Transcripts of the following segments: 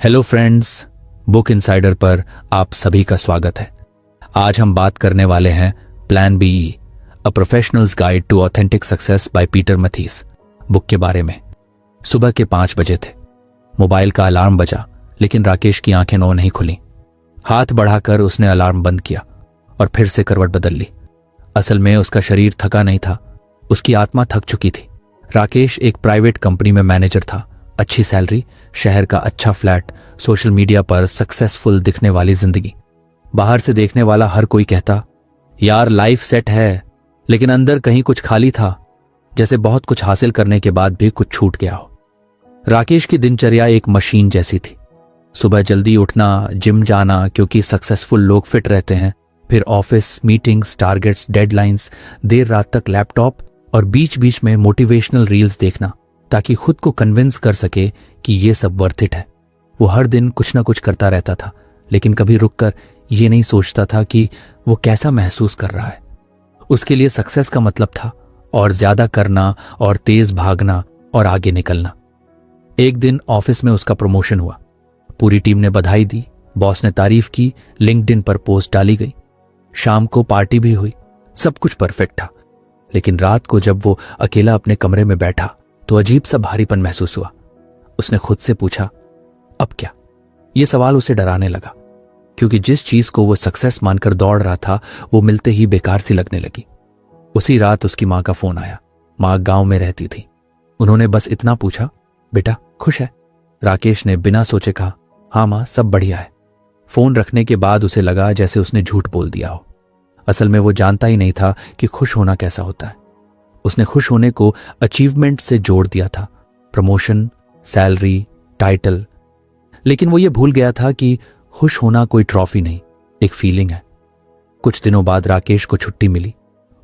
Hello friends, book insider पर आप सभी का स्वागत है। आज हम बात करने वाले हैं plan B, a professional's guide to authentic success by Peter Matthies book के बारे में। सुबह के 5 बजे थे। मोबाइल का अलार्म बजा, लेकिन राकेश की आंखें नो नहीं खुली। हाथ बढ़ाकर उसने अलार्म बंद किया और फिर से करवट बदल ली। असल में उसका शरीर थका नहीं था, उसकी आत्मा थक चुकी थी। राकेश एक प्राइवेट कंपनी में मैनेजर था, अच्छी सैलरी, शहर का अच्छा फ्लैट, सोशल मीडिया पर सक्सेसफुल दिखने वाली जिंदगी। बाहर से देखने वाला हर कोई कहता, यार लाइफ सेट है, लेकिन अंदर कहीं कुछ खाली था, जैसे बहुत कुछ हासिल करने के बाद भी कुछ छूट गया हो। राकेश की दिनचर्या एक मशीन जैसी थी। सुबह जल्दी उठना, जिम जाना क्योंकि सक्सेसफुल लोग फिट रहते हैं, फिर ऑफिस, मीटिंग्स, टारगेट्स, डेडलाइंस, देर रात तक लैपटॉप और बीच बीच में मोटिवेशनल रील्स देखना ताकि खुद को कन्विंस कर सके कि ये सब वर्थ इट है। वो हर दिन कुछ ना कुछ करता रहता था, लेकिन कभी रुककर ये नहीं सोचता था कि वो कैसा महसूस कर रहा है। उसके लिए सक्सेस का मतलब था और ज्यादा करना और तेज भागना और आगे निकलना। एक दिन ऑफिस में उसका प्रमोशन हुआ। पूरी टीम ने बधाई दी, बॉस ने तारीफ की, लिंक्डइन पर पोस्ट डाली गई। शाम को पार्टी भी हुई, सब कुछ परफेक्ट था। लेकिन रात को जब वो अकेला अपने कमरे में बैठा तो अजीब सा भारीपन महसूस हुआ। उसने खुद से पूछा, अब क्या? ये सवाल उसे डराने लगा, क्योंकि जिस चीज को वो सक्सेस मानकर दौड़ रहा था वो मिलते ही बेकार सी लगने लगी। उसी रात उसकी मां का फोन आया। मां गांव में रहती थी। उन्होंने बस इतना पूछा, बेटा खुश है? राकेश ने बिना सोचे कहा, हाँ मां, सब बढ़िया है। फोन रखने के बाद उसे लगा जैसे उसने झूठ बोल दिया हो। असल में वो जानता ही नहीं था कि खुश होना कैसा होता है। उसने खुश होने को अचीवमेंट से जोड़ दिया था, प्रमोशन, सैलरी, टाइटल। लेकिन वो ये भूल गया था कि खुश होना कोई ट्रॉफी नहीं, एक फीलिंग है। कुछ दिनों बाद राकेश को छुट्टी मिली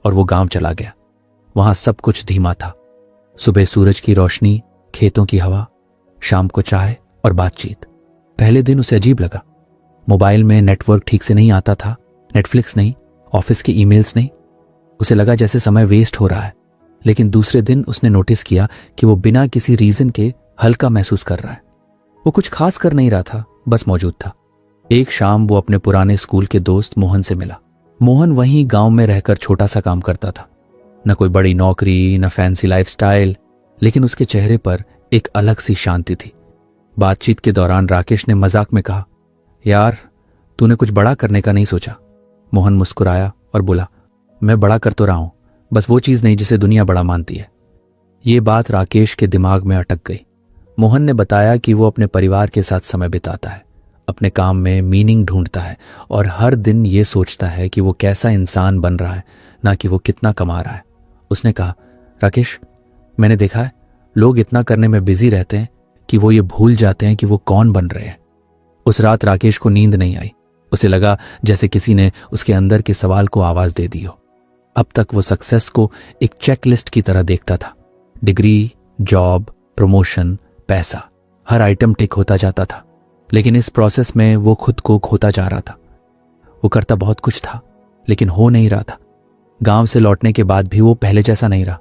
और वो गांव चला गया। वहां सब कुछ धीमा था। सुबह सूरज की रोशनी, खेतों की हवा, शाम को चाय और बातचीत। पहले दिन उसे अजीब लगा। मोबाइल में नेटवर्क ठीक से नहीं आता था, नेटफ्लिक्स नहीं, ऑफिस के ईमेल्स नहीं। उसे लगा जैसे समय वेस्ट हो रहा है। लेकिन दूसरे दिन उसने नोटिस किया कि वो बिना किसी रीजन के हल्का महसूस कर रहा है। वो कुछ खास कर नहीं रहा था, बस मौजूद था। एक शाम वो अपने पुराने स्कूल के दोस्त मोहन से मिला। मोहन वहीं गांव में रहकर छोटा सा काम करता था। न कोई बड़ी नौकरी, न फैंसी लाइफस्टाइल, लेकिन उसके चेहरे पर एक अलग सी शांति थी। बातचीत के दौरान राकेश ने मजाक में कहा, यार तूने कुछ बड़ा करने का नहीं सोचा? मोहन मुस्कुराया और बोला, मैं बड़ा कर तो रहा हूं, बस वो चीज नहीं जिसे दुनिया बड़ा मानती है। ये बात राकेश के दिमाग में अटक गई। मोहन ने बताया कि वो अपने परिवार के साथ समय बिताता है, अपने काम में मीनिंग ढूंढता है और हर दिन ये सोचता है कि वो कैसा इंसान बन रहा है, ना कि वो कितना कमा रहा है। उसने कहा, राकेश मैंने देखा है लोग इतना करने में बिजी रहते हैं कि वो ये भूल जाते हैं कि वो कौन बन रहे हैं। उस रात राकेश को नींद नहीं आई। उसे लगा जैसे किसी ने उसके अंदर के सवाल को आवाज दे दी हो। अब तक वो सक्सेस को एक चेकलिस्ट की तरह देखता था। डिग्री, जॉब, प्रमोशन, पैसा, हर आइटम टिक होता जाता था। लेकिन इस प्रोसेस में वो खुद को खोता जा रहा था। वो करता बहुत कुछ था, लेकिन हो नहीं रहा था। गांव से लौटने के बाद भी वो पहले जैसा नहीं रहा।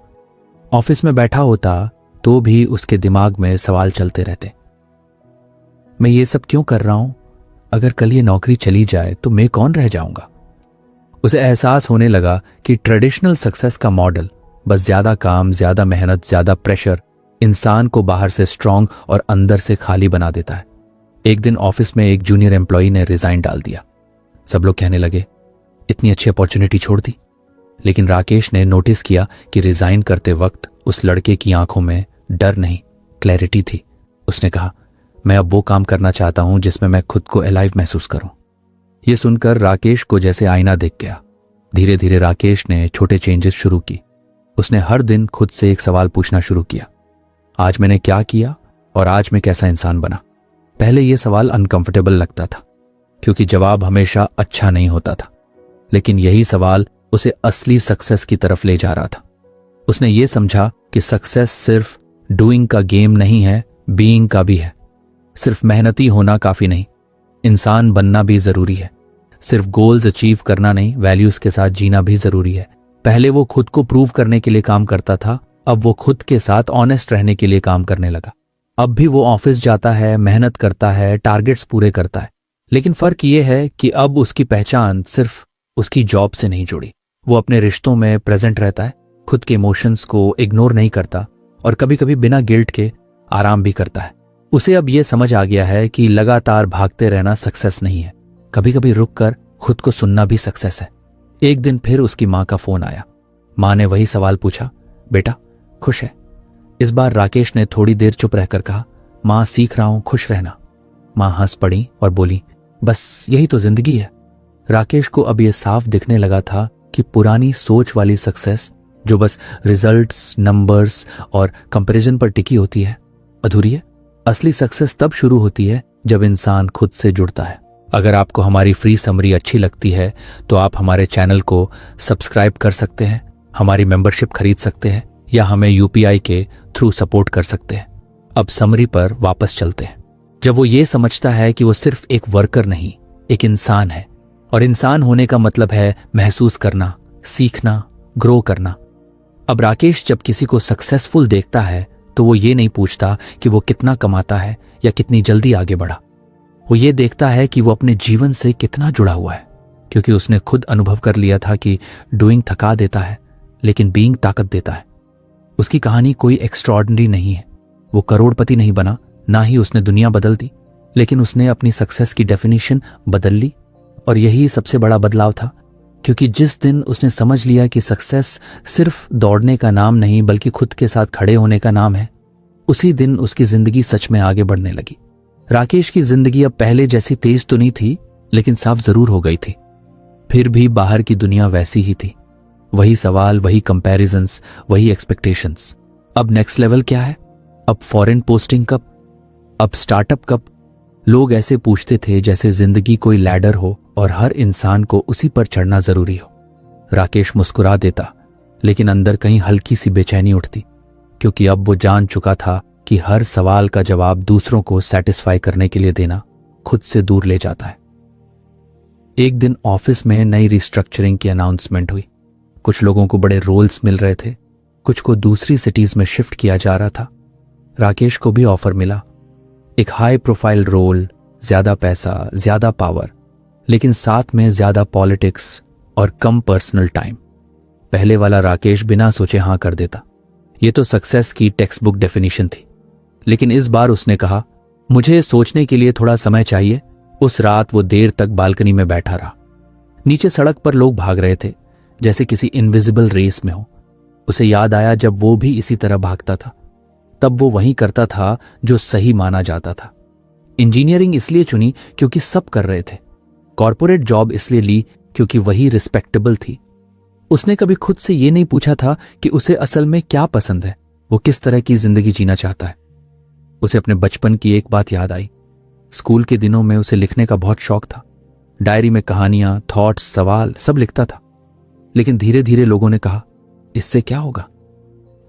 ऑफिस में बैठा होता तो भी उसके दिमाग में सवाल चलते रहते, मैं ये सब क्यों कर रहा हूं? अगर कल ये नौकरी चली जाए तो मैं कौन रह जाऊंगा? उसे एहसास होने लगा कि ट्रेडिशनल सक्सेस का मॉडल, बस ज्यादा काम, ज्यादा मेहनत, ज्यादा प्रेशर, इंसान को बाहर से स्ट्रांग और अंदर से खाली बना देता है। एक दिन ऑफिस में एक जूनियर एम्प्लॉय ने रिजाइन डाल दिया। सब लोग कहने लगे, इतनी अच्छी अपॉर्चुनिटी छोड़ दी। लेकिन राकेश ने नोटिस किया कि रिजाइन करते वक्त उस लड़के की आंखों में डर नहीं, क्लैरिटी थी। उसने कहा, मैं अब वो काम करना चाहता हूं जिसमें मैं खुद को अलाइव महसूस करूं। ये सुनकर राकेश को जैसे आईना दिख गया। धीरे धीरे राकेश ने छोटे चेंजेस शुरू की। उसने हर दिन खुद से एक सवाल पूछना शुरू किया, आज मैंने क्या किया और आज मैं कैसा इंसान बना? पहले यह सवाल अनकंफर्टेबल लगता था, क्योंकि जवाब हमेशा अच्छा नहीं होता था। लेकिन यही सवाल उसे असली सक्सेस की तरफ ले जा रहा था। उसने ये समझा कि सक्सेस सिर्फ डूइंग का गेम नहीं है, बीइंग का भी है। सिर्फ मेहनती होना काफी नहीं, इंसान बनना भी जरूरी है। सिर्फ गोल्स अचीव करना नहीं, वैल्यूज के साथ जीना भी जरूरी है। पहले वो खुद को प्रूव करने के लिए काम करता था, अब वो खुद के साथ ऑनेस्ट रहने के लिए काम करने लगा। अब भी वो ऑफिस जाता है, मेहनत करता है, टारगेट्स पूरे करता है, लेकिन फर्क ये है कि अब उसकी पहचान सिर्फ उसकी जॉब से नहीं जुड़ी। वो अपने रिश्तों में प्रेजेंट रहता है, खुद के इमोशंस को इग्नोर नहीं करता और कभी कभी बिना गिल्ट के आराम भी करता है। उसे अब ये समझ आ गया है कि लगातार भागते रहना सक्सेस नहीं है, कभी कभी रुक कर खुद को सुनना भी सक्सेस है। एक दिन फिर उसकी माँ का फोन आया। माँ ने वही सवाल पूछा, बेटा खुश है? इस बार राकेश ने थोड़ी देर चुप रहकर कहा, माँ सीख रहा हूं खुश रहना। माँ हंस पड़ी और बोली, बस यही तो जिंदगी है। राकेश को अब यह साफ दिखने लगा था कि पुरानी सोच वाली सक्सेस जो बस रिजल्ट्स, नंबर्स और कंपैरिजन पर टिकी होती है, अधूरी है। असली सक्सेस तब शुरू होती है जब इंसान खुद से जुड़ता है। अगर आपको हमारी फ्री समरी अच्छी लगती है तो आप हमारे चैनल को सब्सक्राइब कर सकते हैं, हमारी मेंबरशिप खरीद सकते हैं या हमें यूपीआई के थ्रू सपोर्ट कर सकते हैं। अब समरी पर वापस चलते हैं। जब वो ये समझता है कि वो सिर्फ एक वर्कर नहीं, एक इंसान है, और इंसान होने का मतलब है महसूस करना, सीखना, ग्रो करना। अब राकेश जब किसी को सक्सेसफुल देखता है तो वो ये नहीं पूछता कि वो कितना कमाता है या कितनी जल्दी आगे बढ़ा। वो ये देखता है कि वो अपने जीवन से कितना जुड़ा हुआ है, क्योंकि उसने खुद अनुभव कर लिया था कि डूइंग थका देता है लेकिन बीइंग ताकत देता है। उसकी कहानी कोई एक्स्ट्रॉर्डिनरी नहीं है। वो करोड़पति नहीं बना, ना ही उसने दुनिया बदल दी, लेकिन उसने अपनी सक्सेस की डेफिनेशन बदल ली। और यही सबसे बड़ा बदलाव था, क्योंकि जिस दिन उसने समझ लिया कि सक्सेस सिर्फ दौड़ने का नाम नहीं बल्कि खुद के साथ खड़े होने का नाम है, उसी दिन उसकी जिंदगी सच में आगे बढ़ने लगी। राकेश की जिंदगी अब पहले जैसी तेज तो नहीं थी, लेकिन साफ जरूर हो गई थी। फिर भी बाहर की दुनिया वैसी ही थी, वही सवाल, वही कंपैरिजंस, वही एक्सपेक्टेशंस। अब नेक्स्ट लेवल क्या है? अब फॉरेन पोस्टिंग कब? अब स्टार्टअप कब? लोग ऐसे पूछते थे जैसे जिंदगी कोई लैडर हो और हर इंसान को उसी पर चढ़ना जरूरी हो। राकेश मुस्कुरा देता, लेकिन अंदर कहीं हल्की सी बेचैनी उठती, क्योंकि अब वो जान चुका था कि हर सवाल का जवाब दूसरों को सेटिस्फाई करने के लिए देना खुद से दूर ले जाता है। एक दिन ऑफिस में नई रिस्ट्रक्चरिंग की अनाउंसमेंट हुई। कुछ लोगों को बड़े रोल्स मिल रहे थे, कुछ को दूसरी सिटीज में शिफ्ट किया जा रहा था। राकेश को भी ऑफर मिला, एक हाई प्रोफाइल रोल, ज्यादा पैसा, ज्यादा पावर, लेकिन साथ में ज्यादा पॉलिटिक्स और कम पर्सनल टाइम। पहले वाला राकेश बिना सोचे हां कर देता, ये तो सक्सेस की टेक्स्ट बुक डेफिनेशन थी। लेकिन इस बार उसने कहा, मुझे सोचने के लिए थोड़ा समय चाहिए। उस रात वो देर तक बालकनी में बैठा रहा। नीचे सड़क पर लोग भाग रहे थे, जैसे किसी इनविजिबल रेस में हो। उसे याद आया जब वो भी इसी तरह भागता था, तब वो वही करता था जो सही माना जाता था। इंजीनियरिंग इसलिए चुनी क्योंकि सब कर रहे थे, कॉर्पोरेट जॉब इसलिए ली क्योंकि वही रिस्पेक्टेबल थी। उसने कभी खुद से ये नहीं पूछा था कि उसे असल में क्या पसंद है, वो किस तरह की जिंदगी जीना चाहता है। उसे अपने बचपन की एक बात याद आई। स्कूल के दिनों में उसे लिखने का बहुत शौक था। डायरी में कहानियां, थॉट्स, सवाल सब लिखता था। लेकिन धीरे धीरे लोगों ने कहा, इससे क्या होगा,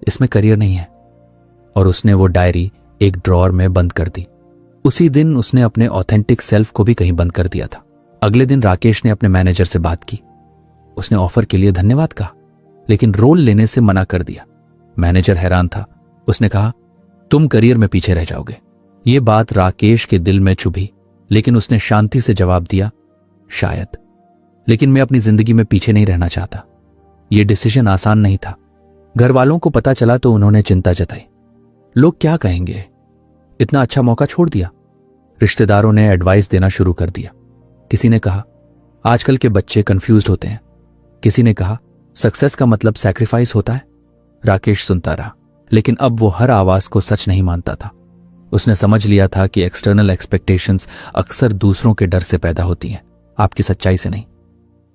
इसमें करियर नहीं है। और उसने वो डायरी एक ड्रॉअर में बंद कर दी। उसी दिन उसने अपने ऑथेंटिक सेल्फ को भी कहीं बंद कर दिया था। अगले दिन राकेश ने अपने मैनेजर से बात की। उसने ऑफर के लिए धन्यवाद कहा, लेकिन रोल लेने से मना कर दिया। मैनेजर हैरान था। उसने कहा, तुम करियर में पीछे रह जाओगे। ये बात राकेश के दिल में चुभी, लेकिन उसने शांति से जवाब दिया, शायद, लेकिन मैं अपनी जिंदगी में पीछे नहीं रहना चाहता। यह डिसीजन आसान नहीं था। घर वालों को पता चला तो उन्होंने चिंता जताई। लोग क्या कहेंगे, इतना अच्छा मौका छोड़ दिया। रिश्तेदारों ने एडवाइस देना शुरू कर दिया। किसी ने कहा, आजकल के बच्चे कंफ्यूज्ड होते हैं। किसी ने कहा, सक्सेस का मतलब सैक्रिफाइस होता है। राकेश सुनता रहा, लेकिन अब वो हर आवाज को सच नहीं मानता था। उसने समझ लिया था कि एक्सटर्नल एक्सपेक्टेशंस अक्सर दूसरों के डर से पैदा होती हैं, आपकी सच्चाई से नहीं।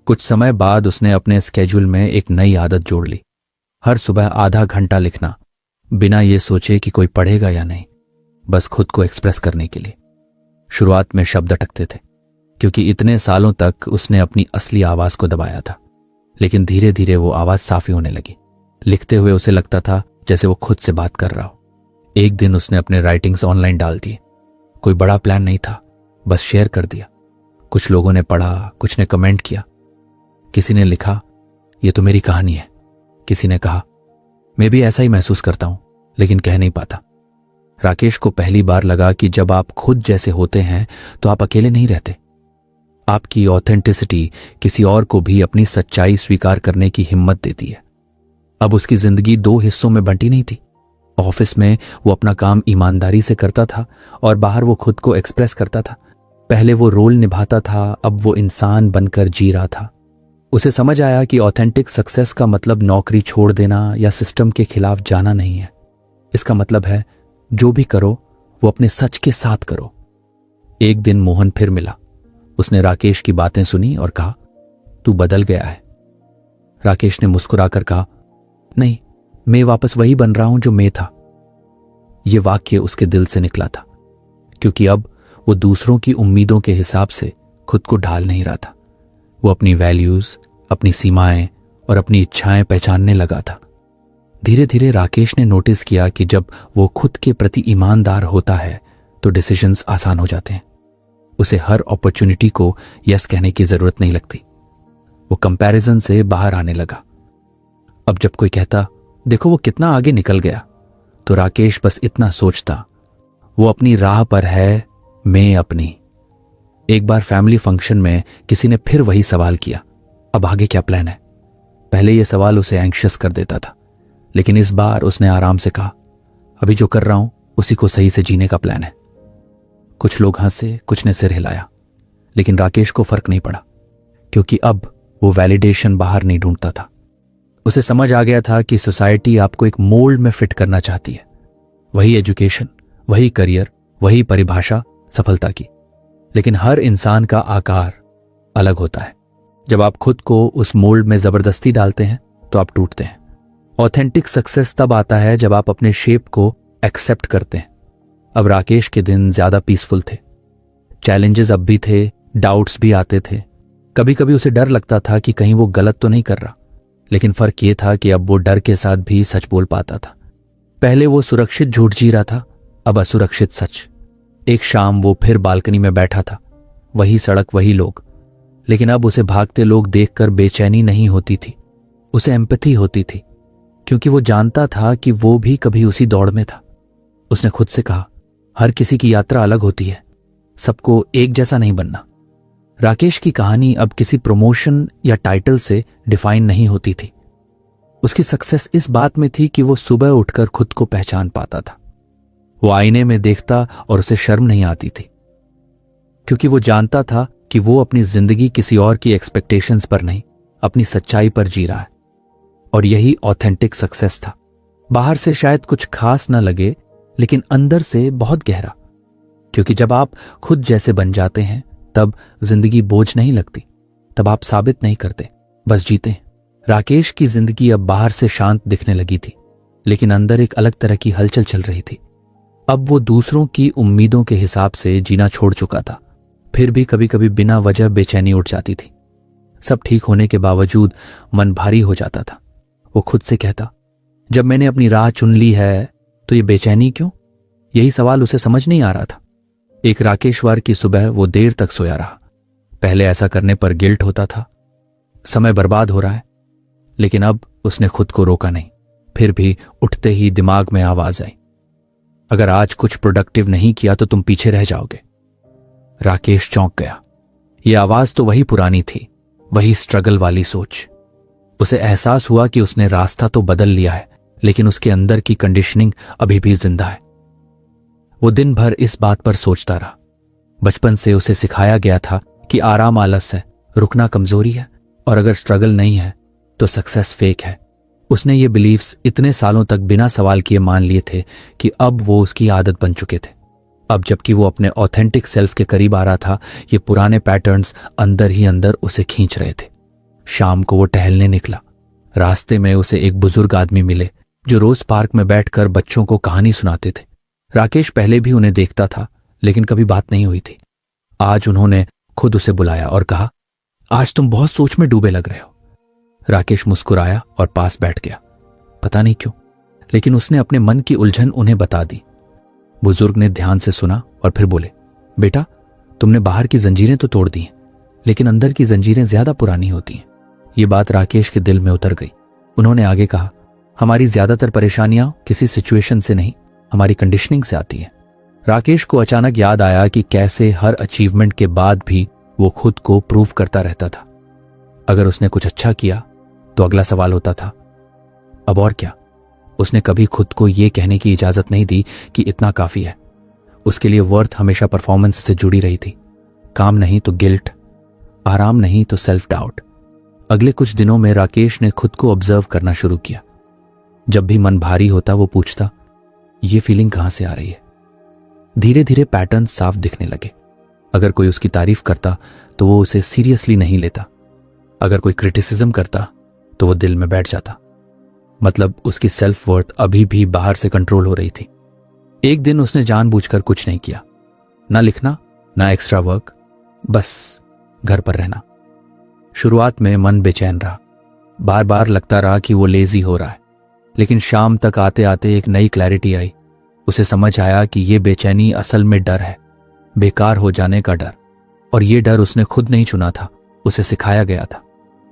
कुछ समय बाद उसने अपने स्केड्यूल में एक नई आदत जोड़ ली। हर सुबह आधा घंटा लिखना, बिना ये सोचे कि कोई पढ़ेगा या नहीं, बस खुद को एक्सप्रेस करने के लिए। शुरुआत में शब्द अटकते थे, क्योंकि इतने सालों तक उसने अपनी असली आवाज को दबाया था। लेकिन धीरे धीरे वो आवाज साफ होने लगी। लिखते हुए उसे लगता था जैसे वो खुद से बात कर रहा हो। एक दिन उसने अपने राइटिंग्स ऑनलाइन डाल दिए। कोई बड़ा प्लान नहीं था, बस शेयर कर दिया। कुछ लोगों ने पढ़ा, कुछ ने कमेंट किया। किसी ने लिखा, ये तो मेरी कहानी है। किसी ने कहा, मैं भी ऐसा ही महसूस करता हूं, लेकिन कह नहीं पाता। राकेश को पहली बार लगा कि जब आप खुद जैसे होते हैं तो आप अकेले नहीं रहते। आपकी ऑथेंटिसिटी किसी और को भी अपनी सच्चाई स्वीकार करने की हिम्मत देती है। अब उसकी जिंदगी दो हिस्सों में बंटी नहीं थी। ऑफिस में वो अपना काम ईमानदारी से करता था और बाहर वो खुद को एक्सप्रेस करता था। पहले वो रोल निभाता था, अब वो इंसान बनकर जी रहा था। उसे समझ आया कि ऑथेंटिक सक्सेस का मतलब नौकरी छोड़ देना या सिस्टम के खिलाफ जाना नहीं है। इसका मतलब है जो भी करो वो अपने सच के साथ करो। एक दिन मोहन फिर मिला। उसने राकेश की बातें सुनी और कहा, तू बदल गया है। राकेश ने मुस्कुराकर कहा, नहीं, मैं वापस वही बन रहा हूं जो मैं था। यह वाक्य उसके दिल से निकला था, क्योंकि अब वो दूसरों की उम्मीदों के हिसाब से खुद को ढाल नहीं रहा था। वो अपनी वैल्यूज, अपनी सीमाएं और अपनी इच्छाएं पहचानने लगा था। धीरे धीरे राकेश ने नोटिस किया कि जब वो खुद के प्रति ईमानदार होता है तो डिसीजंस आसान हो जाते हैं। उसे हर अपॉर्चुनिटी को यस कहने की जरूरत नहीं लगती। वो कंपैरिजन से बाहर आने लगा। अब जब कोई कहता, देखो वो कितना आगे निकल गया, तो राकेश बस इतना सोचता, वो अपनी राह पर है, मैं अपनी। एक बार फैमिली फंक्शन में किसी ने फिर वही सवाल किया, अब आगे क्या प्लान है? पहले यह सवाल उसे एंग्शियस कर देता था, लेकिन इस बार उसने आराम से कहा, अभी जो कर रहा हूं उसी को सही से जीने का प्लान है। कुछ लोग हंसे, कुछ ने सिर हिलाया, लेकिन राकेश को फर्क नहीं पड़ा, क्योंकि अब वो वैलिडेशन बाहर नहीं ढूंढता था। उसे समझ आ गया था कि सोसाइटी आपको एक मोल्ड में फिट करना चाहती है। वही एजुकेशन, वही करियर, वही परिभाषा सफलता की, लेकिन हर इंसान का आकार अलग होता है। जब आप खुद को उस मोल्ड में जबरदस्ती डालते हैं तो आप टूटते हैं। ऑथेंटिक सक्सेस तब आता है जब आप अपने शेप को एक्सेप्ट करते हैं। अब राकेश के दिन ज्यादा पीसफुल थे। चैलेंजेस अब भी थे, डाउट्स भी आते थे। कभी कभी उसे डर लगता था कि कहीं वो गलत तो नहीं कर रहा, लेकिन फर्क ये था कि अब वो डर के साथ भी सच बोल पाता था। पहले वो सुरक्षित झूठ जी रहा था, अब असुरक्षित सच। एक शाम वो फिर बालकनी में बैठा था, वही सड़क, वही लोग, लेकिन अब उसे भागते लोग देखकर बेचैनी नहीं होती थी, उसे एम्पैथी होती थी, क्योंकि वो जानता था कि वो भी कभी उसी दौड़ में था। उसने खुद से कहा, हर किसी की यात्रा अलग होती है, सबको एक जैसा नहीं बनना। राकेश की कहानी अब किसी प्रमोशन या टाइटल से डिफाइन नहीं होती थी। उसकी सक्सेस इस बात में थी कि वो सुबह उठकर खुद को पहचान पाता था। वो आईने में देखता और उसे शर्म नहीं आती थी, क्योंकि वो जानता था कि वो अपनी जिंदगी किसी और की एक्सपेक्टेशंस पर नहीं, अपनी सच्चाई पर जी रहा है। और यही ऑथेंटिक सक्सेस था। बाहर से शायद कुछ खास ना लगे, लेकिन अंदर से बहुत गहरा, क्योंकि जब आप खुद जैसे बन जाते हैं तब जिंदगी बोझ नहीं लगती, तब आप साबित नहीं करते, बस जीते हैं। राकेश की जिंदगी अब बाहर से शांत दिखने लगी थी, लेकिन अंदर एक अलग तरह की हलचल चल रही थी। अब वो दूसरों की उम्मीदों के हिसाब से जीना छोड़ चुका था, फिर भी कभी कभी बिना वजह बेचैनी उठ जाती थी। सब ठीक होने के बावजूद मन भारी हो जाता था। वो खुद से कहता, जब मैंने अपनी राह चुन ली है तो ये बेचैनी क्यों? यही सवाल उसे समझ नहीं आ रहा था। एक राकेशवार की सुबह वो देर तक सोया रहा। पहले ऐसा करने पर गिल्ट होता था, समय बर्बाद हो रहा है, लेकिन अब उसने खुद को रोका नहीं। फिर भी उठते ही दिमाग में आवाज आई, अगर आज कुछ प्रोडक्टिव नहीं किया तो तुम पीछे रह जाओगे। राकेश चौंक गया। ये आवाज तो वही पुरानी थी, वही स्ट्रगल वाली सोच। उसे एहसास हुआ कि उसने रास्ता तो बदल लिया है, लेकिन उसके अंदर की कंडीशनिंग अभी भी जिंदा है। वो दिन भर इस बात पर सोचता रहा। बचपन से उसे सिखाया गया था कि आराम आलस है, रुकना कमजोरी है, और अगर स्ट्रगल नहीं है तो सक्सेस फेक है। उसने ये बिलीफ्स इतने सालों तक बिना सवाल किए मान लिए थे कि अब वो उसकी आदत बन चुके थे। अब जबकि वो अपने ऑथेंटिक सेल्फ के करीब आ रहा था, ये पुराने पैटर्न्स अंदर ही अंदर उसे खींच रहे थे। शाम को वो टहलने निकला। रास्ते में उसे एक बुजुर्ग आदमी मिले जो रोज पार्क में बैठकर बच्चों को कहानी सुनाते थे। राकेश पहले भी उन्हें देखता था, लेकिन कभी बात नहीं हुई थी। आज उन्होंने खुद उसे बुलाया और कहा, आज तुम बहुत सोच में डूबे लग रहे हो। राकेश मुस्कुराया और पास बैठ गया। पता नहीं क्यों, लेकिन उसने अपने मन की उलझन उन्हें बता दी। बुजुर्ग ने ध्यान से सुना और फिर बोले, बेटा, तुमने बाहर की जंजीरें तो तोड़ दी हैं, लेकिन अंदर की जंजीरें ज्यादा पुरानी होती हैं। ये बात राकेश के दिल में उतर गई। उन्होंने आगे कहा, हमारी ज्यादातर परेशानियां किसी सिचुएशन से नहीं, हमारी कंडीशनिंग से आती है। राकेश को अचानक याद आया कि कैसे हर अचीवमेंट के बाद भी वो खुद को प्रूव करता रहता था। अगर उसने कुछ अच्छा किया तो अगला सवाल होता था, अब और क्या? उसने कभी खुद को यह कहने की इजाजत नहीं दी कि इतना काफी है। उसके लिए वर्थ हमेशा परफॉर्मेंस से जुड़ी रही थी। काम नहीं तो गिल्ट, आराम नहीं तो सेल्फ डाउट। अगले कुछ दिनों में राकेश ने खुद को ऑब्जर्व करना शुरू किया। जब भी मन भारी होता वो पूछता, ये फीलिंग कहां से आ रही है? धीरे धीरे पैटर्न साफ दिखने लगे। अगर कोई उसकी तारीफ करता तो वो उसे सीरियसली नहीं लेता। अगर कोई क्रिटिसिज्म करता तो वो दिल में बैठ जाता। मतलब उसकी सेल्फ वर्थ अभी भी बाहर से कंट्रोल हो रही थी। एक दिन उसने जानबूझकर कुछ नहीं किया, ना लिखना ना एक्स्ट्रा वर्क, बस घर पर रहना। शुरुआत में मन बेचैन रहा, बार बार लगता रहा कि वो लेजी हो रहा है। लेकिन शाम तक आते आते एक नई क्लैरिटी आई। उसे समझ आया कि ये बेचैनी असल में डर है, बेकार हो जाने का डर। और ये डर उसने खुद नहीं चुना था, उसे सिखाया गया था।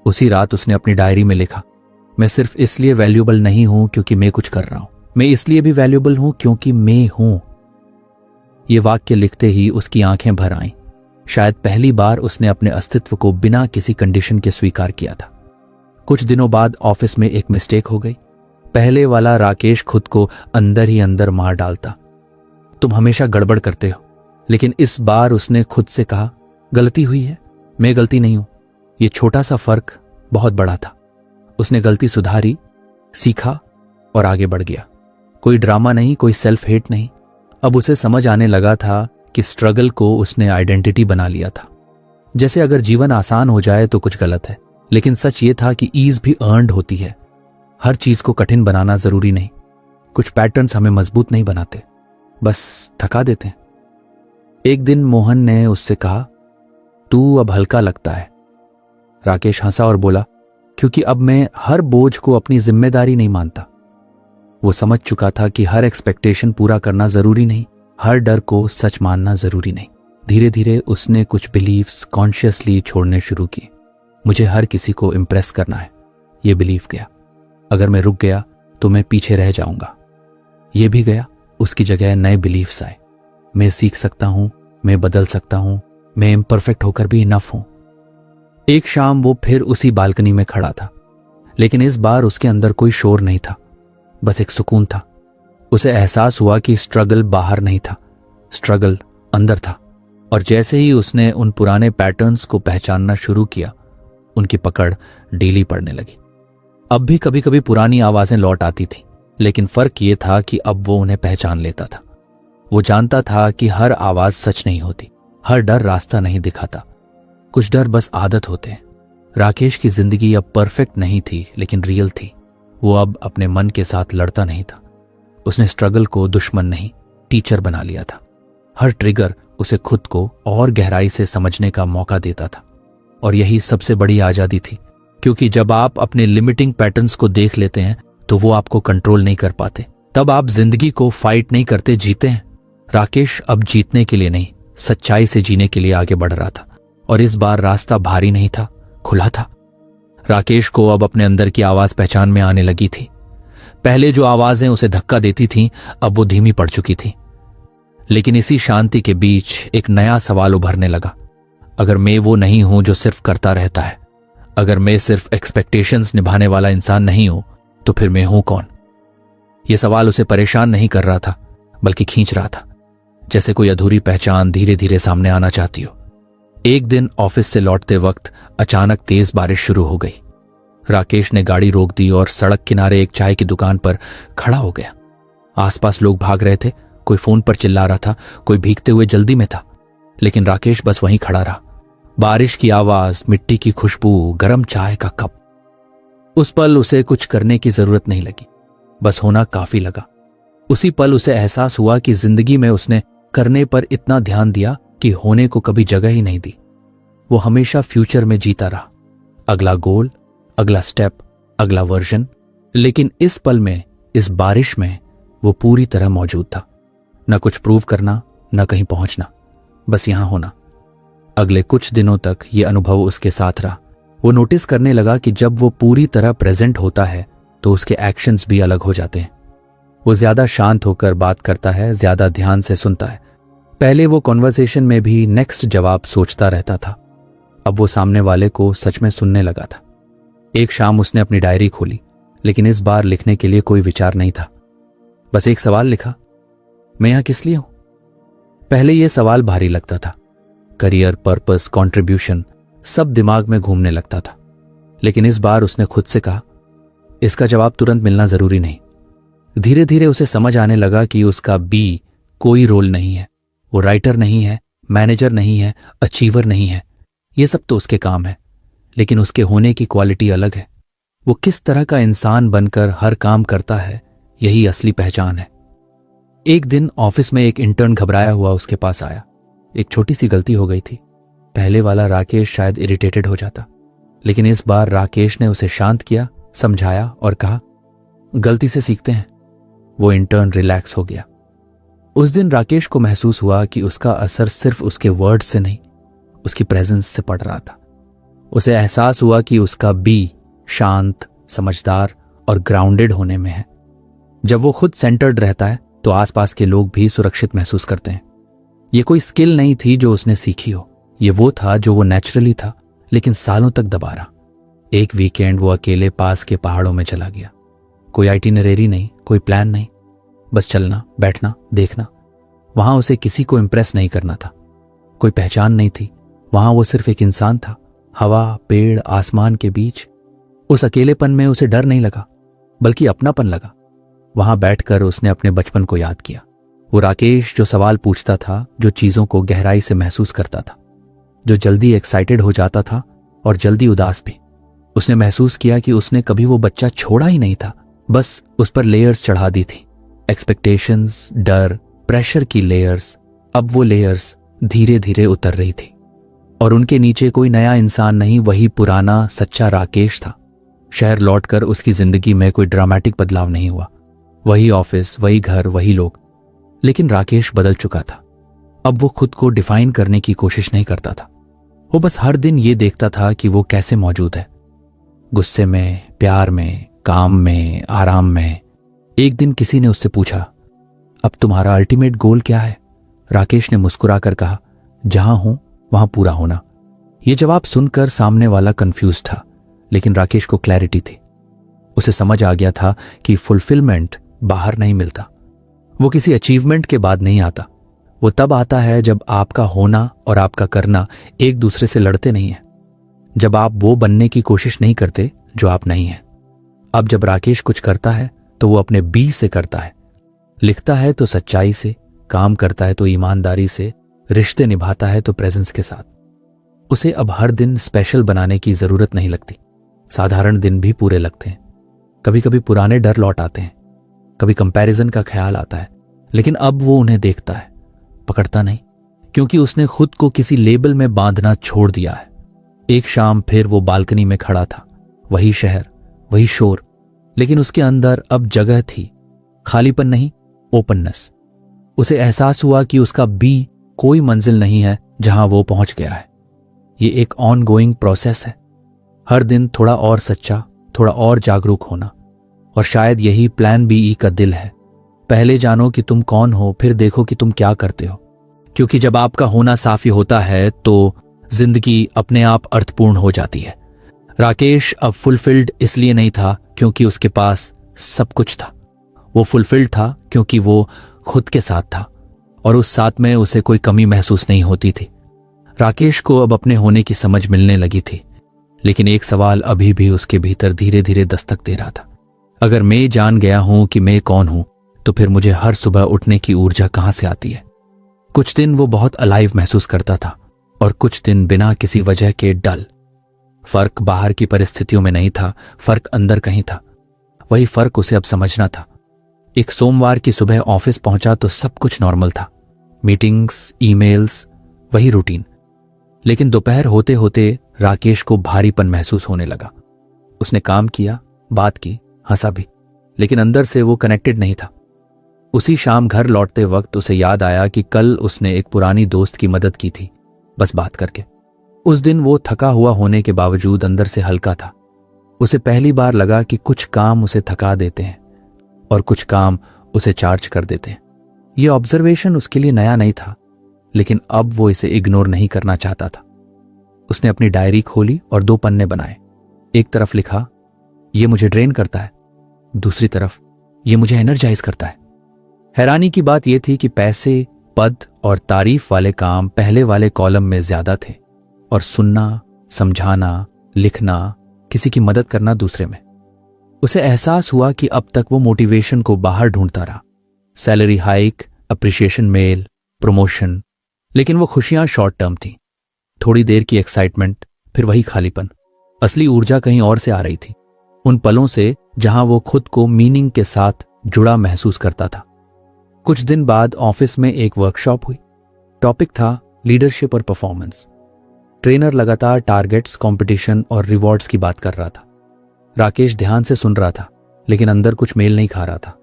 उसी रात उसने अपनी डायरी में लिखा, मैं सिर्फ इसलिए वैल्यूएबल नहीं हूं क्योंकि मैं कुछ कर रहा हूं, मैं इसलिए भी वैल्यूएबल हूं क्योंकि मैं हूं। ये वाक्य लिखते ही उसकी आंखें भर आईं। शायद पहली बार उसने अपने अस्तित्व को बिना किसी कंडीशन के स्वीकार किया था। कुछ दिनों बाद ऑफिस में एक मिस्टेक हो गई। पहले वाला राकेश खुद को अंदर ही अंदर मार डालता, तुम हमेशा गड़बड़ करते हो। लेकिन इस बार उसने खुद से कहा, गलती हुई है, मैं गलती नहीं हूं। ये छोटा सा फर्क बहुत बड़ा था। उसने गलती सुधारी, सीखा और आगे बढ़ गया। कोई ड्रामा नहीं, कोई सेल्फ हेट नहीं। अब उसे समझ आने लगा था कि स्ट्रगल को उसने आइडेंटिटी बना लिया था। जैसे अगर जीवन आसान हो जाए तो कुछ गलत है, लेकिन सच ये था कि ईज भी अर्न्ड होती है। हर चीज को कठिन बनाना जरूरी नहीं। कुछ पैटर्न्स हमें मजबूत नहीं बनाते, बस थका देते हैं। एक दिन मोहन ने उससे कहा, तू अब हल्का लगता है। राकेश हंसा और बोला, क्योंकि अब मैं हर बोझ को अपनी जिम्मेदारी नहीं मानता। वो समझ चुका था कि हर एक्सपेक्टेशन पूरा करना जरूरी नहीं, हर डर को सच मानना जरूरी नहीं। धीरे धीरे उसने कुछ बिलीव्स कॉन्शियसली छोड़ने शुरू किए। मुझे हर किसी को इम्प्रेस करना है, ये बिलीव गया। अगर मैं रुक गया तो मैं पीछे रह जाऊंगा, ये भी गया। उसकी जगह नए बिलीव्स आए। मैं सीख सकता हूं, मैं बदल सकता हूं, मैं इम्परफेक्ट होकर भी इनफ हूं। एक शाम वो फिर उसी बालकनी में खड़ा था, लेकिन इस बार उसके अंदर कोई शोर नहीं था, बस एक सुकून था। उसे एहसास हुआ कि स्ट्रगल बाहर नहीं था, स्ट्रगल अंदर था। और जैसे ही उसने उन पुराने पैटर्न्स को पहचानना शुरू किया, उनकी पकड़ ढीली पड़ने लगी। अब भी कभी कभी पुरानी आवाजें लौट आती थी, लेकिन फर्क ये था कि अब वो उन्हें पहचान लेता था। वो जानता था कि हर आवाज सच नहीं होती, हर डर रास्ता नहीं दिखाता, कुछ डर बस आदत होते हैं। राकेश की जिंदगी अब परफेक्ट नहीं थी, लेकिन रियल थी। वो अब अपने मन के साथ लड़ता नहीं था। उसने स्ट्रगल को दुश्मन नहीं, टीचर बना लिया था। हर ट्रिगर उसे खुद को और गहराई से समझने का मौका देता था। और यही सबसे बड़ी आजादी थी, क्योंकि जब आप अपने लिमिटिंग पैटर्न्स को देख लेते हैं तो वो आपको कंट्रोल नहीं कर पाते। तब आप जिंदगी को फाइट नहीं करते, जीते हैं। राकेश अब जीतने के लिए नहीं, सच्चाई से जीने के लिए आगे बढ़ रहा था। और इस बार रास्ता भारी नहीं था, खुला था। राकेश को अब अपने अंदर की आवाज पहचान में आने लगी थी। पहले जो आवाजें उसे धक्का देती थीं, अब वो धीमी पड़ चुकी थी। लेकिन इसी शांति के बीच एक नया सवाल उभरने लगा। अगर मैं वो नहीं हूं जो सिर्फ करता रहता है, अगर मैं सिर्फ एक्सपेक्टेशंस निभाने वाला इंसान नहीं हूं, तो फिर मैं हूं कौन? यह सवाल उसे परेशान नहीं कर रहा था, बल्कि खींच रहा था, जैसे कोई अधूरी पहचान धीरे धीरे सामने आना चाहती हो। एक दिन ऑफिस से लौटते वक्त अचानक तेज बारिश शुरू हो गई। राकेश ने गाड़ी रोक दी और सड़क किनारे एक चाय की दुकान पर खड़ा हो गया। आसपास लोग भाग रहे थे, कोई फोन पर चिल्ला रहा था, कोई भीगते हुए जल्दी में था। लेकिन राकेश बस वहीं खड़ा रहा। बारिश की आवाज, मिट्टी की खुशबू, गर्म चाय का कप। उस पल उसे कुछ करने की जरूरत नहीं लगी, बस होना काफी लगा। उसी पल उसे एहसास हुआ कि जिंदगी में उसने करने पर इतना ध्यान दिया कि होने को कभी जगह ही नहीं दी। वो हमेशा फ्यूचर में जीता रहा, अगला गोल, अगला स्टेप, अगला वर्जन। लेकिन इस पल में, इस बारिश में वो पूरी तरह मौजूद था। न कुछ प्रूव करना, न कहीं पहुंचना, बस यहां होना। अगले कुछ दिनों तक ये अनुभव उसके साथ रहा। वो नोटिस करने लगा कि जब वो पूरी तरह प्रेजेंट होता है तो उसके एक्शंस भी अलग हो जाते हैं। वो ज्यादा शांत होकर बात करता है, ज्यादा ध्यान से सुनता है। पहले वो कॉन्वर्सेशन में भी नेक्स्ट जवाब सोचता रहता था, अब वो सामने वाले को सच में सुनने लगा था। एक शाम उसने अपनी डायरी खोली, लेकिन इस बार लिखने के लिए कोई विचार नहीं था। बस एक सवाल लिखा, मैं यहां किस लिए हूं? पहले यह सवाल भारी लगता था, करियर, पर्पस, कंट्रीब्यूशन सब दिमाग में घूमने लगता था। लेकिन इस बार उसने खुद से कहा, इसका जवाब तुरंत मिलना जरूरी नहीं। धीरे धीरे उसे समझ आने लगा कि उसका बी कोई रोल नहीं है। वो राइटर नहीं है, मैनेजर नहीं है, अचीवर नहीं है। ये सब तो उसके काम है, लेकिन उसके होने की क्वालिटी अलग है। वो किस तरह का इंसान बनकर हर काम करता है, यही असली पहचान है। एक दिन ऑफिस में एक इंटर्न घबराया हुआ उसके पास आया। एक छोटी सी गलती हो गई थी। पहले वाला राकेश शायद इरिटेटेड हो जाता, लेकिन इस बार राकेश ने उसे शांत किया, समझाया और कहा, गलती से सीखते हैं। वो इंटर्न रिलैक्स हो गया। उस दिन राकेश को महसूस हुआ कि उसका असर सिर्फ उसके वर्ड से नहीं, उसकी प्रेजेंस से पड़ रहा था। उसे एहसास हुआ कि उसका बी शांत, समझदार और ग्राउंडेड होने में है। जब वो खुद सेंटर्ड रहता है तो आसपास के लोग भी सुरक्षित महसूस करते हैं। ये कोई स्किल नहीं थी जो उसने सीखी हो, ये वो था जो वो नेचुरली था, लेकिन सालों तक दबा रहा। एक वीकेंड वो अकेले पास के पहाड़ों में चला गया। कोई आइटिनरी नहीं, कोई प्लान नहीं, बस चलना, बैठना, देखना। वहां उसे किसी को इंप्रेस नहीं करना था, कोई पहचान नहीं थी। वहां वो सिर्फ एक इंसान था, हवा, पेड़, आसमान के बीच। उस अकेलेपन में उसे डर नहीं लगा, बल्कि अपनापन लगा। वहां बैठकर उसने अपने बचपन को याद किया। वो राकेश जो सवाल पूछता था, जो चीजों को गहराई से महसूस करता था, जो जल्दी एक्साइटेड हो जाता था और जल्दी उदास भी। उसने महसूस किया कि उसने कभी वो बच्चा छोड़ा ही नहीं था, बस उस पर लेयर्स चढ़ा दी थी। एक्सपेक्टेशंस, डर, प्रेशर की लेयर्स। अब वो लेयर्स धीरे धीरे उतर रही थी और उनके नीचे कोई नया इंसान नहीं, वही पुराना सच्चा राकेश था। शहर लौटकर उसकी जिंदगी में कोई ड्रामेटिक बदलाव नहीं हुआ। वही ऑफिस, वही घर, वही लोग, लेकिन राकेश बदल चुका था। अब वो खुद को डिफाइन करने की कोशिश नहीं करता था। वो बस हर दिन ये देखता था कि वो कैसे मौजूद है, गुस्से में, प्यार में, काम में, आराम में। एक दिन किसी ने उससे पूछा, अब तुम्हारा अल्टीमेट गोल क्या है? राकेश ने मुस्कुराकर कहा, जहां हूं वहां पूरा होना। यह जवाब सुनकर सामने वाला कंफ्यूज था, लेकिन राकेश को क्लैरिटी थी। उसे समझ आ गया था कि फुलफिलमेंट बाहर नहीं मिलता, वो किसी अचीवमेंट के बाद नहीं आता। वो तब आता है जब आपका होना और आपका करना एक दूसरे से लड़ते नहीं है, जब आप वो बनने की कोशिश नहीं करते जो आप नहीं हैं। अब जब राकेश कुछ करता है तो वो अपने बी से करता है। लिखता है तो सच्चाई से, काम करता है तो ईमानदारी से, रिश्ते निभाता है तो प्रेजेंस के साथ। उसे अब हर दिन स्पेशल बनाने की जरूरत नहीं लगती। साधारण दिन भी पूरे लगते हैं। कभी कभी पुराने डर लौट आते हैं, कभी कंपैरिजन का ख्याल आता है, लेकिन अब वो उन्हें देखता है, पकड़ता नहीं, क्योंकि उसने खुद को किसी लेबल में बांधना छोड़ दिया है। एक शाम फिर वो बालकनी में खड़ा था, वही शहर, वही शोर, लेकिन उसके अंदर अब जगह थी, खालीपन नहीं, ओपननेस। उसे एहसास हुआ कि उसका बी कोई मंजिल नहीं है जहां वो पहुंच गया है। ये एक ऑन गोइंग प्रोसेस है, हर दिन थोड़ा और सच्चा, थोड़ा और जागरूक होना। और शायद यही प्लान बी का दिल है। पहले जानो कि तुम कौन हो, फिर देखो कि तुम क्या करते हो। क्योंकि जब आपका होना साफ होता है तो जिंदगी अपने आप अर्थपूर्ण हो जाती है। राकेश अब फुलफिल्ड इसलिए नहीं था क्योंकि उसके पास सब कुछ था। वो फुलफिल्ड था क्योंकि वो खुद के साथ था, और उस साथ में उसे कोई कमी महसूस नहीं होती थी। राकेश को अब अपने होने की समझ मिलने लगी थी, लेकिन एक सवाल अभी भी उसके भीतर धीरे धीरे दस्तक दे रहा था। अगर मैं जान गया हूं कि मैं कौन हूं, तो फिर मुझे हर सुबह उठने की ऊर्जा कहां से आती है? कुछ दिन वो बहुत अलाइव महसूस करता था और कुछ दिन बिना किसी वजह के डल। फर्क बाहर की परिस्थितियों में नहीं था, फर्क अंदर कहीं था। वही फर्क उसे अब समझना था। एक सोमवार की सुबह ऑफिस पहुंचा तो सब कुछ नॉर्मल था, मीटिंग्स, ईमेल्स, वही रूटीन। लेकिन दोपहर होते होते राकेश को भारीपन महसूस होने लगा। उसने काम किया, बात की, हंसा भी, लेकिन अंदर से वो कनेक्टेड नहीं था। उसी शाम घर लौटते वक्त उसे याद आया कि कल उसने एक पुरानी दोस्त की मदद की थी, बस बात करके। उस दिन वो थका हुआ होने के बावजूद अंदर से हल्का था। उसे पहली बार लगा कि कुछ काम उसे थका देते हैं और कुछ काम उसे चार्ज कर देते। ये ऑब्जर्वेशन उसके लिए नया नहीं था, लेकिन अब वो इसे इग्नोर नहीं करना चाहता था। उसने अपनी डायरी खोली और 2 पन्ने बनाए। एक तरफ लिखा, ये मुझे ड्रेन करता है, दूसरी तरफ, ये मुझे एनर्जाइज करता है। हैरानी की बात यह थी कि पैसे, पद और तारीफ वाले काम पहले वाले कॉलम में ज्यादा थे और सुनना, समझाना, लिखना, किसी की मदद करना दूसरे में। उसे एहसास हुआ कि अब तक वो मोटिवेशन को बाहर ढूंढता रहा, salary hike, appreciation mail, promotion, लेकिन वो खुशियां शॉर्ट टर्म थी। थोड़ी देर की एक्साइटमेंट, फिर वही खालीपन। असली ऊर्जा कहीं और से आ रही थी, उन पलों से जहां वो खुद को मीनिंग के साथ जुड़ा महसूस करता था। कुछ दिन बाद ऑफिस में एक वर्कशॉप हुई। टॉपिक था लीडरशिप और परफॉर्मेंस। ट्रेनर लगातार टारगेट्स, कंपटीशन और रिवॉर्ड्स की बात कर रहा था। राकेश ध्यान से सुन रहा था, लेकिन अंदर कुछ मेल नहीं खा रहा था।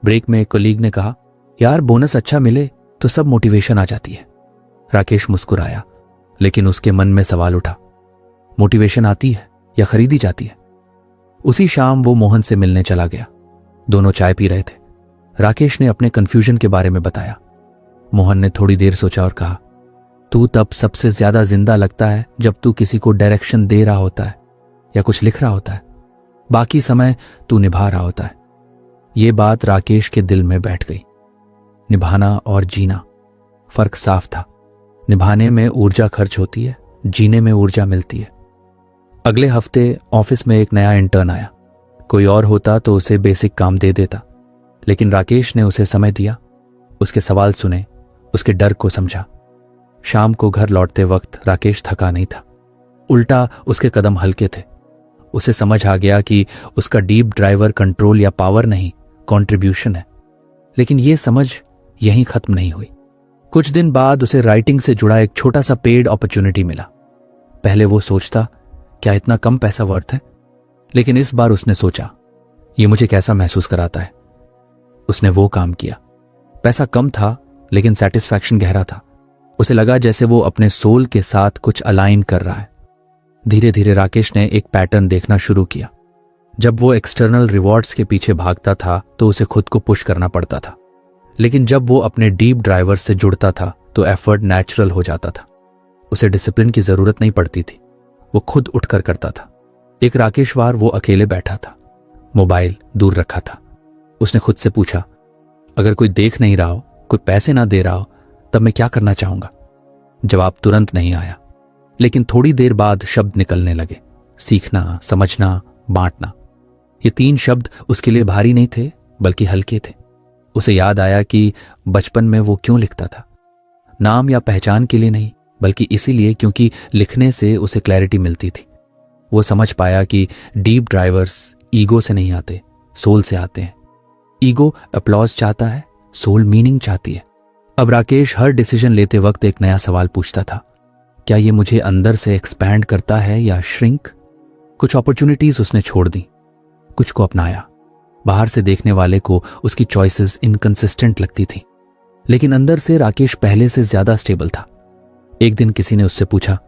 ब्रेक में एक कलीग ने कहा, यार बोनस अच्छा मिले तो सब मोटिवेशन आ जाती है। राकेश मुस्कुराया, लेकिन उसके मन में सवाल उठा, मोटिवेशन आती है या खरीदी जाती है? उसी शाम वो मोहन से मिलने चला गया। दोनों चाय पी रहे थे। राकेश ने अपने कंफ्यूजन के बारे में बताया। मोहन ने थोड़ी देर सोचा और कहा, तू तब सबसे ज्यादा जिंदा लगता है जब तू किसी को डायरेक्शन दे रहा होता है या कुछ लिख रहा होता है। बाकी समय तू निभा रहा होता है। ये बात राकेश के दिल में बैठ गई। निभाना और जीना, फर्क साफ था। निभाने में ऊर्जा खर्च होती है, जीने में ऊर्जा मिलती है। अगले हफ्ते ऑफिस में एक नया इंटर्न आया। कोई और होता तो उसे बेसिक काम दे देता, लेकिन राकेश ने उसे समय दिया, उसके सवाल सुने, उसके डर को समझा। शाम को घर लौटते वक्त राकेश थका नहीं था, उल्टा उसके कदम हल्के थे। उसे समझ आ गया कि उसका डीप ड्राइवर कंट्रोल या पावर नहीं, कंट्रीब्यूशन है। लेकिन यह समझ यहीं खत्म नहीं हुई। कुछ दिन बाद उसे राइटिंग से जुड़ा एक छोटा सा पेड अपॉर्चुनिटी मिला। पहले वो सोचता, क्या इतना कम पैसा वर्थ है? लेकिन इस बार उसने सोचा, ये मुझे कैसा महसूस कराता है। उसने वो काम किया। पैसा कम था, लेकिन सेटिस्फैक्शन गहरा था। उसे लगा जैसे वो अपने सोल के साथ कुछ अलाइन कर रहा है। धीरे धीरे राकेश ने एक पैटर्न देखना शुरू किया। जब वो एक्सटर्नल रिवॉर्ड्स के पीछे भागता था तो उसे खुद को पुश करना पड़ता था, लेकिन जब वो अपने डीप ड्राइवर से जुड़ता था तो एफर्ट नेचुरल हो जाता था। उसे डिसिप्लिन की जरूरत नहीं पड़ती थी, वो खुद उठकर करता था। एक राकेशवार वो अकेले बैठा था, मोबाइल दूर रखा था। उसने खुद से पूछा, अगर कोई देख नहीं रहा हो, कोई पैसे ना दे रहा हो, तब मैं क्या करना चाहूंगा? जवाब तुरंत नहीं आया, लेकिन थोड़ी देर बाद शब्द निकलने लगे, सीखना, समझना, बांटना। ये 3 शब्द उसके लिए भारी नहीं थे, बल्कि हल्के थे। उसे याद आया कि बचपन में वो क्यों लिखता था। नाम या पहचान के लिए नहीं, बल्कि इसीलिए क्योंकि लिखने से उसे क्लैरिटी मिलती थी। वो समझ पाया कि डीप ड्राइवर्स ईगो से नहीं आते, सोल से आते हैं। ईगो अपलॉज चाहता है, सोल मीनिंग चाहती है। अब राकेश हर डिसीजन लेते वक्त एक नया सवाल पूछता था, क्या ये मुझे अंदर से एक्सपैंड करता है या श्रिंक? कुछ अपॉर्चुनिटीज उसने छोड़ दी, कुछ को अपनाया। बाहर से देखने वाले को उसकी चॉइसेस इनकंसिस्टेंट लगती थी, लेकिन अंदर से राकेश पहले से ज्यादा स्टेबल था। एक दिन किसी ने उससे पूछा,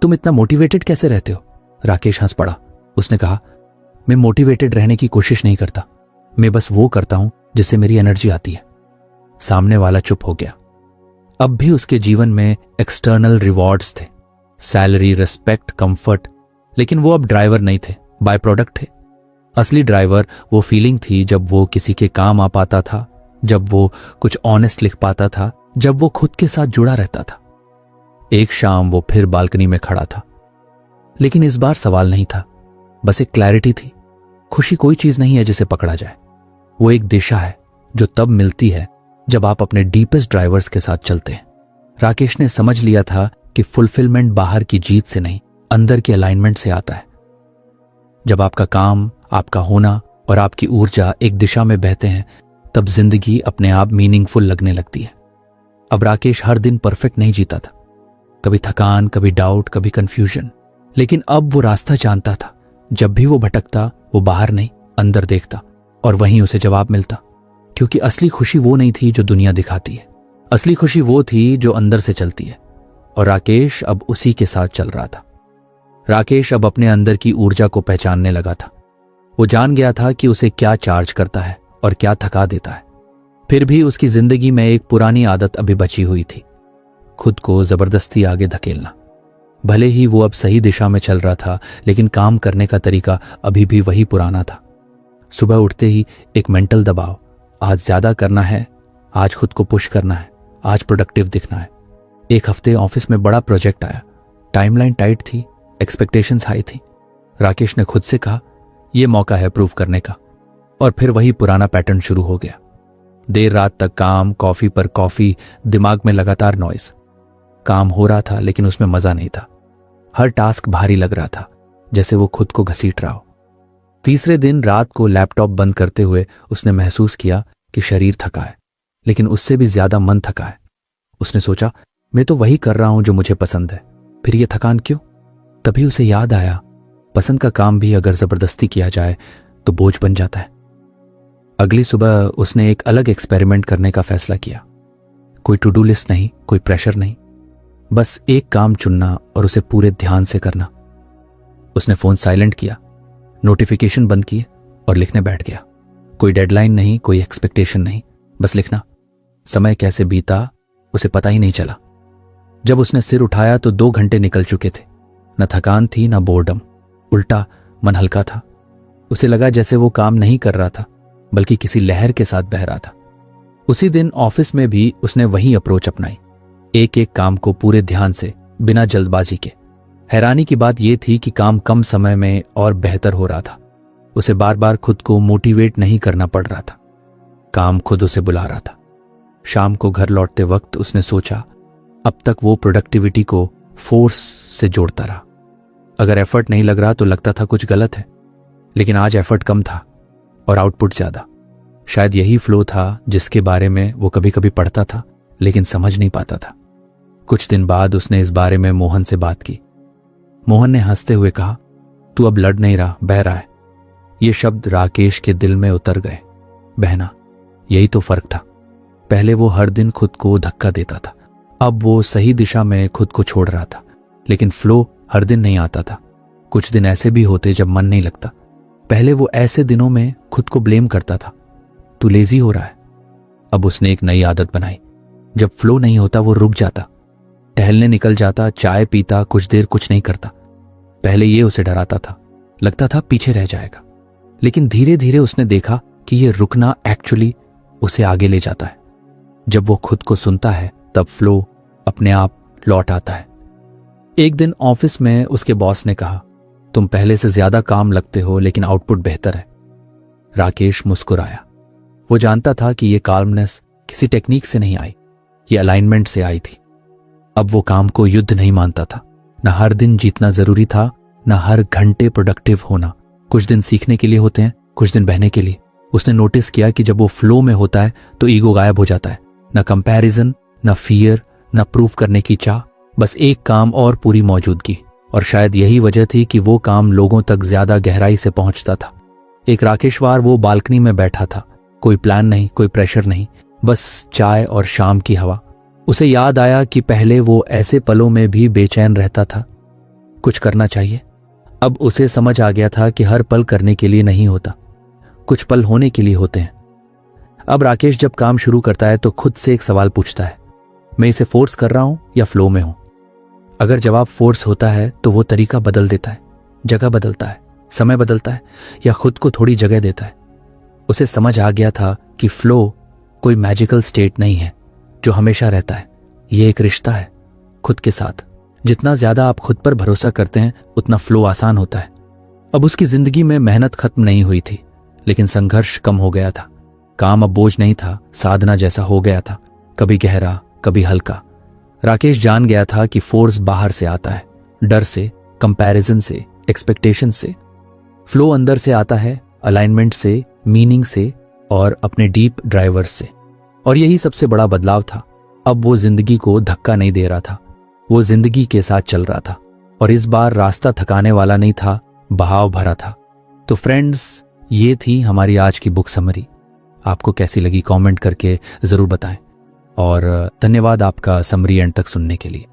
तुम इतना मोटिवेटेड कैसे रहते हो? राकेश हंस पड़ा। उसने कहा, मैं मोटिवेटेड रहने की कोशिश नहीं करता, मैं बस वो करता हूं जिससे मेरी एनर्जी आती है। सामने वाला चुप हो गया। अब भी उसके जीवन में एक्सटर्नल रिवॉर्ड्स थे, सैलरी, रिस्पेक्ट, कंफर्ट, लेकिन वो अब ड्राइवर नहीं थे, बाय प्रोडक्ट थे। असली ड्राइवर वो फीलिंग थी जब वो किसी के काम आ पाता था, जब वो कुछ ऑनेस्ट लिख पाता था, जब वो खुद के साथ जुड़ा रहता था। एक शाम वो फिर बालकनी में खड़ा था, लेकिन इस बार सवाल नहीं था, बस एक क्लैरिटी थी। खुशी कोई चीज नहीं है जिसे पकड़ा जाए, वो एक दिशा है जो तब मिलती है जब आप अपने डीपेस्ट ड्राइवर्स के साथ चलते हैं। राकेश ने समझ लिया था कि फुलफिलमेंट बाहर की जीत से नहीं, अंदर की अलाइनमेंट से आता है। जब आपका काम, आपका होना और आपकी ऊर्जा एक दिशा में बहते हैं, तब जिंदगी अपने आप मीनिंगफुल लगने लगती है। अब राकेश हर दिन परफेक्ट नहीं जीता था, कभी थकान, कभी डाउट, कभी कंफ्यूजन, लेकिन अब वो रास्ता जानता था। जब भी वो भटकता, वो बाहर नहीं, अंदर देखता, और वहीं उसे जवाब मिलता। क्योंकि असली खुशी वो नहीं थी जो दुनिया दिखाती है, असली खुशी वो थी जो अंदर से चलती है। और राकेश अब उसी के साथ चल रहा था। राकेश अब अपने अंदर की ऊर्जा को पहचानने लगा था। वो जान गया था कि उसे क्या चार्ज करता है और क्या थका देता है। फिर भी उसकी जिंदगी में एक पुरानी आदत अभी बची हुई थी, खुद को जबरदस्ती आगे धकेलना। भले ही वो अब सही दिशा में चल रहा था, लेकिन काम करने का तरीका अभी भी वही पुराना था। सुबह उठते ही एक मेंटल दबाव, आज ज्यादा करना है, आज खुद को पुश करना है, आज प्रोडक्टिव दिखना है। एक हफ्ते ऑफिस में बड़ा प्रोजेक्ट आया, टाइमलाइन टाइट थी, एक्सपेक्टेशंस हाई थी। राकेश ने खुद से कहा, यह मौका है प्रूव करने का। और फिर वही पुराना पैटर्न शुरू हो गया। देर रात तक काम, कॉफी पर कॉफी, दिमाग में लगातार नॉइज। काम हो रहा था लेकिन उसमें मजा नहीं था। हर टास्क भारी लग रहा था, जैसे वो खुद को घसीट रहा हो। तीसरे दिन रात को लैपटॉप बंद करते हुए उसने महसूस किया कि शरीर थका है, लेकिन उससे भी ज्यादा मन थका है। उसने सोचा, मैं तो वही कर रहा हूं जो मुझे पसंद है, फिर ये थकान क्यों? तभी उसे याद आया, पसंद का काम भी अगर जबरदस्ती किया जाए तो बोझ बन जाता है। अगली सुबह उसने एक अलग एक्सपेरिमेंट करने का फैसला किया। कोई टू डू लिस्ट नहीं, कोई प्रेशर नहीं, बस एक काम चुनना और उसे पूरे ध्यान से करना। उसने फोन साइलेंट किया, नोटिफिकेशन बंद किए और लिखने बैठ गया। कोई डेडलाइन नहीं, कोई एक्सपेक्टेशन नहीं, बस लिखना। समय कैसे बीता उसे पता ही नहीं चला। जब उसने सिर उठाया तो 2 घंटे निकल चुके थे। न थकान थी न बोर्डम, उल्टा मन हल्का था। उसे लगा जैसे वो काम नहीं कर रहा था, बल्कि किसी लहर के साथ बह रहा था। उसी दिन ऑफिस में भी उसने वही अप्रोच अपनाई, एक एक काम को पूरे ध्यान से, बिना जल्दबाजी के। हैरानी की बात यह थी कि काम कम समय में और बेहतर हो रहा था। उसे बार बार खुद को मोटिवेट नहीं करना पड़ रहा था, काम खुद उसे बुला रहा था। शाम को घर लौटते वक्त उसने सोचा, अब तक वो प्रोडक्टिविटी को फोर्स से जोड़ता रहा। अगर एफर्ट नहीं लग रहा तो लगता था कुछ गलत है, लेकिन आज एफर्ट कम था और आउटपुट ज्यादा। शायद यही फ्लो था जिसके बारे में वो कभी कभी पढ़ता था लेकिन समझ नहीं पाता था। कुछ दिन बाद उसने इस बारे में मोहन से बात की। मोहन ने हंसते हुए कहा, तू अब लड़ नहीं रहा, बह रहा है। ये शब्द राकेश के दिल में उतर गए। बहना, यही तो फर्क था। पहले वो हर दिन खुद को धक्का देता था, अब वो सही दिशा में खुद को छोड़ रहा था। लेकिन फ्लो हर दिन नहीं आता था, कुछ दिन ऐसे भी होते जब मन नहीं लगता। पहले वो ऐसे दिनों में खुद को ब्लेम करता था, तू लेजी हो रहा है। अब उसने एक नई आदत बनाई, जब फ्लो नहीं होता वो रुक जाता, टहलने निकल जाता, चाय पीता, कुछ देर कुछ नहीं करता। पहले ये उसे डराता था, लगता था पीछे रह जाएगा। लेकिन धीरे धीरे उसने देखा कि ये रुकना एक्चुअली उसे आगे ले जाता है। जब वो खुद को सुनता है तब फ्लो अपने आप लौट आता है। एक दिन ऑफिस में उसके बॉस ने कहा, तुम पहले से ज्यादा काम लगते हो लेकिन आउटपुट बेहतर है। राकेश मुस्कुराया। वो जानता था कि ये काल्मनेस किसी टेक्निक से नहीं आई, ये अलाइनमेंट से आई थी। अब वो काम को युद्ध नहीं मानता था, न हर दिन जीतना जरूरी था, न हर घंटे प्रोडक्टिव होना। कुछ दिन सीखने के लिए होते हैं, कुछ दिन बहने के लिए। उसने नोटिस किया कि जब वो फ्लो में होता है तो ईगो गायब हो जाता है। न कंपैरिजन, न फियर, न प्रूफ करने की चाह, बस एक काम और पूरी मौजूदगी। और शायद यही वजह थी कि वो काम लोगों तक ज्यादा गहराई से पहुंचता था। एक राकेशवार वो बालकनी में बैठा था, कोई प्लान नहीं, कोई प्रेशर नहीं, बस चाय और शाम की हवा। उसे याद आया कि पहले वो ऐसे पलों में भी बेचैन रहता था, कुछ करना चाहिए। अब उसे समझ आ गया था कि हर पल करने के लिए नहीं होता, कुछ पल होने के लिए होते हैं। अब राकेश जब काम शुरू करता है तो खुद से एक सवाल पूछता है, मैं इसे फोर्स कर रहा हूं या फ्लो में हूं? अगर जवाब फोर्स होता है तो वो तरीका बदल देता है, जगह बदलता है, समय बदलता है, या खुद को थोड़ी जगह देता है। उसे समझ आ गया था कि फ्लो कोई मैजिकल स्टेट नहीं है जो हमेशा रहता है। ये एक रिश्ता है खुद के साथ। जितना ज्यादा आप खुद पर भरोसा करते हैं उतना फ्लो आसान होता है। अब उसकी जिंदगी में मेहनत खत्म नहीं हुई थी, लेकिन संघर्ष कम हो गया था। काम अब बोझ नहीं था, साधना जैसा हो गया था, कभी गहरा कभी हल्का। राकेश जान गया था कि फोर्स बाहर से आता है, डर से, कंपैरिजन से, एक्सपेक्टेशन से। फ्लो अंदर से आता है, अलाइनमेंट से, मीनिंग से और अपने डीप ड्राइवर्स से। और यही सबसे बड़ा बदलाव था। अब वो जिंदगी को धक्का नहीं दे रहा था, वो जिंदगी के साथ चल रहा था। और इस बार रास्ता थकाने वाला नहीं था, बहाव भरा था। तो फ्रेंड्स, ये थी हमारी आज की बुक समरी। आपको कैसी लगी कमेंट करके जरूर बताएं। और धन्यवाद आपका समरी एंड तक सुनने के लिए।